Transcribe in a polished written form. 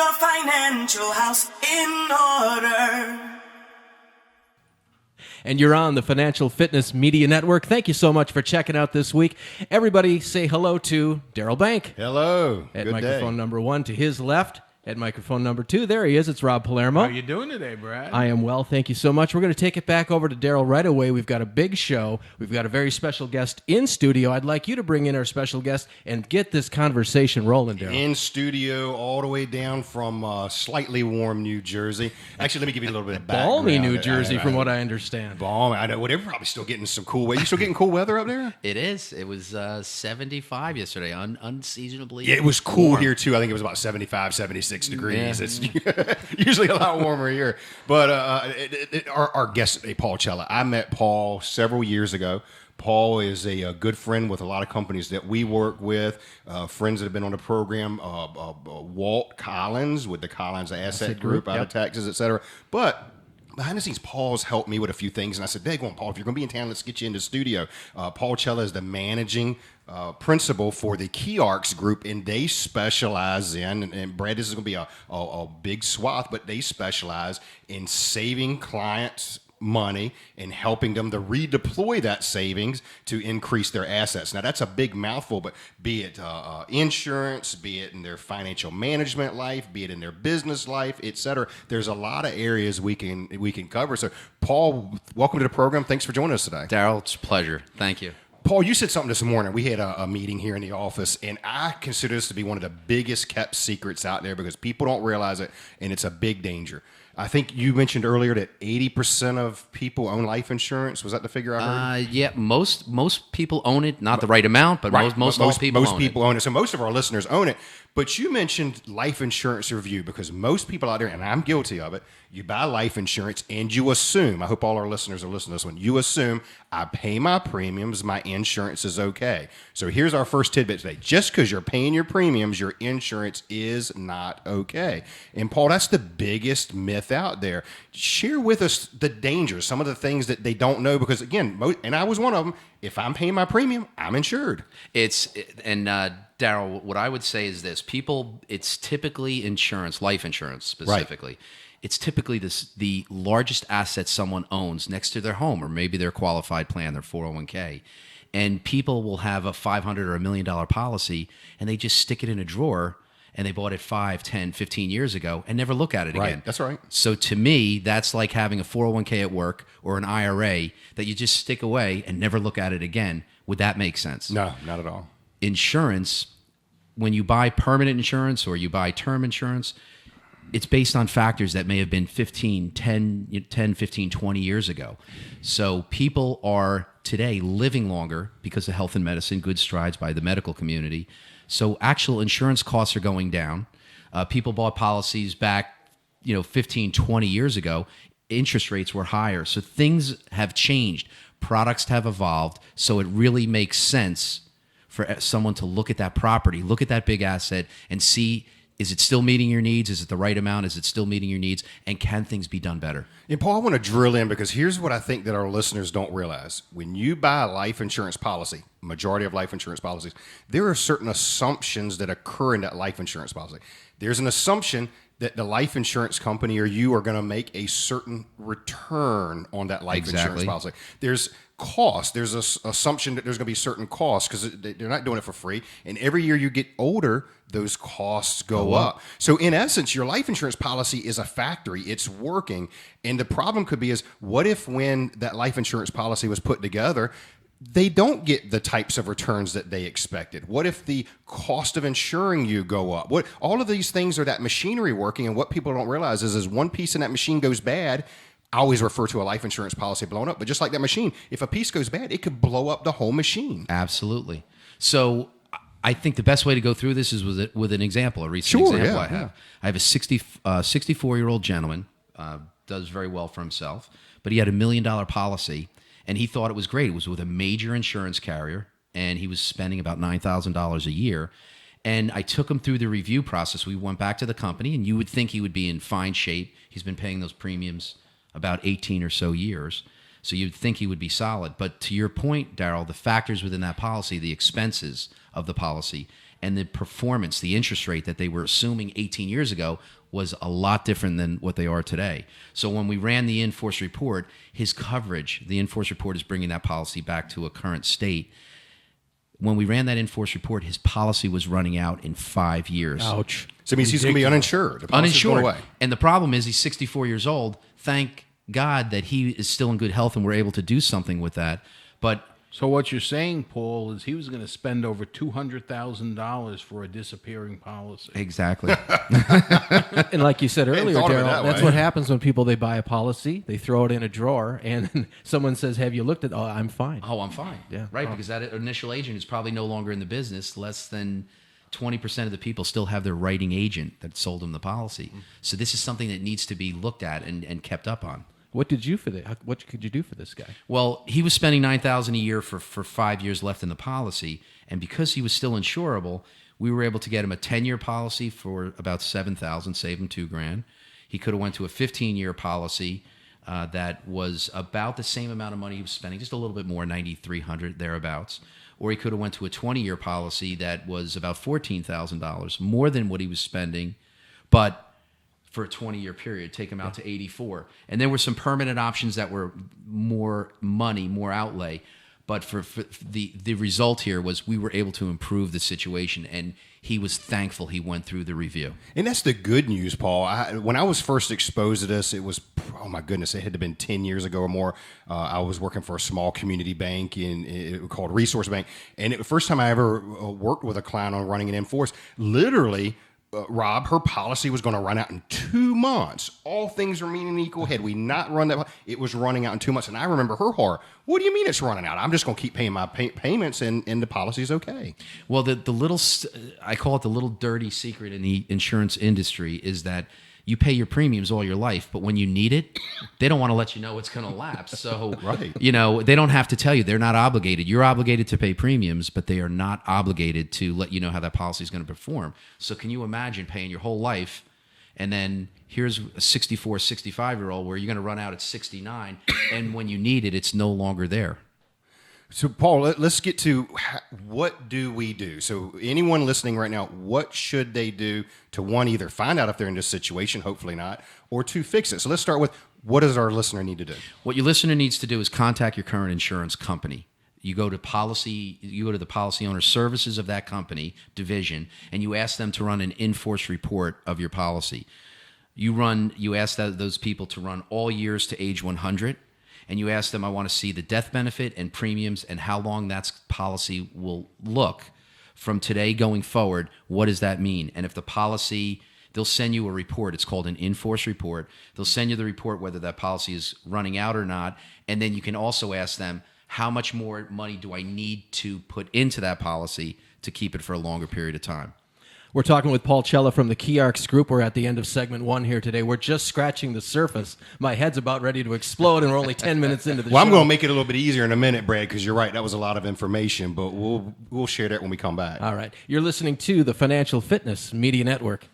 your financial house in order. And you're on the Financial Fitness Media Network. Thank you so much for checking out this week. Everybody say hello to Daryl Bank. Hello. At Good microphone day. number 1 to his left. At microphone number 2, there he is. It's Rob Palermo. How you doing today, Brad? I am well, thank you so much. We're going to take it back over to Daryl right away. We've got a big show. We've got a very special guest in studio. I'd like you to bring in our special guest and get this conversation rolling, Daryl. In studio, all the way down from slightly warm New Jersey. Actually, let me give you a little bit of background. Balmy New Jersey, from what I understand. Balmy. I know. Well, they're probably still getting some cool weather. You still getting cool weather up there? It is. It was 75 yesterday, unseasonably. Yeah, it was cool warm. here, too. I think it was about 75, 76 degrees. It's usually a lot warmer here. But our guest today, Paul Cella, I met Paul several years ago. Paul is a good friend with a lot of companies that we work with, friends that have been on the program, Walt Collins with the Collins Asset Group out of Texas, et cetera. But behind the scenes, Paul's helped me with a few things. And I said, daggone, Paul, if you're going to be in town, let's get you into the studio. Paul Cella is the managing principal for the Keyarks Group, and they specialize in, and Brad, this is going to be a big swath, but they specialize in saving clients money and helping them to redeploy that savings to increase their assets. Now, that's a big mouthful, but be it insurance, be it in their financial management life, be it in their business life, et cetera, there's a lot of areas we can cover. So, Paul, welcome to the program. Thanks for joining us today. Daryl, it's a pleasure. Thank you. Paul, you said something this morning. We had a meeting here in the office, and I consider this to be one of the biggest kept secrets out there because people don't realize it, and it's a big danger. I think you mentioned earlier that 80% of people own life insurance. Was that the figure I heard? Yeah, most people own it. Not the right amount, but Right. most people own it. So most of our listeners own it. But you mentioned life insurance review because most people out there, and I'm guilty of it, you buy life insurance and you assume, I hope all our listeners are listening to this one, you assume I pay my premiums, my insurance is okay. So here's our first tidbit today. Just because you're paying your premiums, your insurance is not okay. And Paul, that's the biggest myth out there. Share with us the dangers, some of the things that they don't know because, again, and I was one of them, if I'm paying my premium, I'm insured. Daryl, what I would say is this: it's typically insurance, life insurance specifically. Right. It's typically the largest asset someone owns next to their home or maybe their qualified plan, their 401k. And people will have a $500 or $1 million policy and they just stick it in a drawer and they bought it 5, 10, 15 years ago and never look at it again. That's right. So to me, that's like having a 401k at work or an IRA that you just stick away and never look at it again. Would that make sense? No, not at all. Insurance, when you buy permanent insurance or you buy term insurance, it's based on factors that may have been 15, 20 years ago. So people are today living longer because of health and medicine, good strides by the medical community. So actual insurance costs are going down. People bought policies back, 15, 20 years ago. Interest rates were higher. So things have changed. Products have evolved. So it really makes sense for someone to look at that property, look at that big asset and see, is it still meeting your needs? Is it the right amount? Is it still meeting your needs? And can things be done better? And Paul, I want to drill in because here's what I think that our listeners don't realize. When you buy a life insurance policy, majority of life insurance policies, there are certain assumptions that occur in that life insurance policy. There's an assumption that the life insurance company or you are going to make a certain return on that life insurance policy. There's cost. There's an assumption that there's going to be certain costs because they're not doing it for free. And every year you get older, those costs go up. So in essence, your life insurance policy is a factory. It's working. And the problem could be is what if when that life insurance policy was put together, they don't get the types of returns that they expected? What if the cost of insuring you go up? All of these things are that machinery working, and what people don't realize is one piece in that machine goes bad, I always refer to a life insurance policy blowing up, but just like that machine, if a piece goes bad, it could blow up the whole machine. Absolutely. So I think the best way to go through this is with an example, a recent example I have. Yeah. I have a 64-year-old gentleman, does very well for himself, but he had $1 million policy. And he thought it was great. It was with a major insurance carrier, and he was spending about $9,000 a year. And I took him through the review process. We went back to the company, and you would think he would be in fine shape. He's been paying those premiums about 18 or so years. So you'd think he would be solid. But to your point, Daryl, the factors within that policy, the expenses of the policy, and the performance, the interest rate that they were assuming 18 years ago was a lot different than what they are today. So when we ran the in-force report, his coverage, the in-force report is bringing that policy back to a current state. When we ran that in-force report, his policy was running out in 5 years. Ouch. So it means he's going to be uninsured. The policy's going Uninsured. away. And the problem is he's 64 years old. Thank God that he is still in good health and we're able to do something with that. But So what you're saying, Paul, is he was going to spend over $200,000 for a disappearing policy. exactly. And like you said earlier, thought of it Daryl, that that's way. what happens when people they buy a policy, they throw it in a drawer, and then someone says, "Have you looked at?" Oh, I'm fine. Oh, I'm fine. Yeah. Right, because that initial agent is probably no longer in the business. Less than 20% of the people still have their writing agent that sold them the policy. So this is something that needs to be looked at and kept up on. What did you for the? What could you do for this guy? Well, he was spending $9,000 a year for 5 years left in the policy, and because he was still insurable, we were able to get him a 10-year policy for about $7,000, save him $2,000. He could have went to a 15-year policy that was about the same amount of money he was spending, just a little bit more, $9,300 thereabouts. Or he could have went to a 20-year policy that was about $14,000 more than what he was spending, but for a 20-year period, take him out to 84. And there were some permanent options that were more money, more outlay. But for the result here was we were able to improve the situation, and he was thankful he went through the review. And that's the good news, Paul. When I was first exposed to this, it was, oh my goodness, it had to have been 10 years ago or more. I was working for a small community bank called Resource Bank. And the first time I ever worked with a client on running an in-force, literally, Rob, her policy was going to run out in 2 months. All things remaining equal. Had we not run that, it was running out in 2 months. And I remember her horror. What do you mean it's running out? I'm just going to keep paying my payments and the policy's okay. Well, the little, I call it the little dirty secret in the insurance industry is that you pay your premiums all your life, but when you need it, they don't want to let you know it's going to lapse. So, Right. They don't have to tell you. They're not obligated. You're obligated to pay premiums, but they are not obligated to let you know how that policy is going to perform. So can you imagine paying your whole life, and then here's a 64, 65-year-old where you're going to run out at 69, and when you need it, it's no longer there. So, Paul, let's get to what do we do? So anyone listening right now, what should they do to, one, either find out if they're in this situation, hopefully not, or to fix it? So let's start with, what does our listener need to do? What your listener needs to do is contact your current insurance company. You go to the policy owner services of that division, and you ask them to run an in-force report of your policy. You ask those people to run all years to age 100. And you ask them, I want to see the death benefit and premiums and how long that policy will look from today going forward. What does that mean? And if the policy, they'll send you a report. It's called an in-force report. They'll send you the report whether that policy is running out or not. And then you can also ask them, how much more money do I need to put into that policy to keep it for a longer period of time? We're talking with Paul Cella from the Keyarks Group. We're at the end of segment 1 here today. We're just scratching the surface. My head's about ready to explode, and we're only 10 minutes into the show. Well, I'm going to make it a little bit easier in a minute, Brad, because you're right. That was a lot of information, but we'll share that when we come back. All right. You're listening to the Financial Fitness Media Network.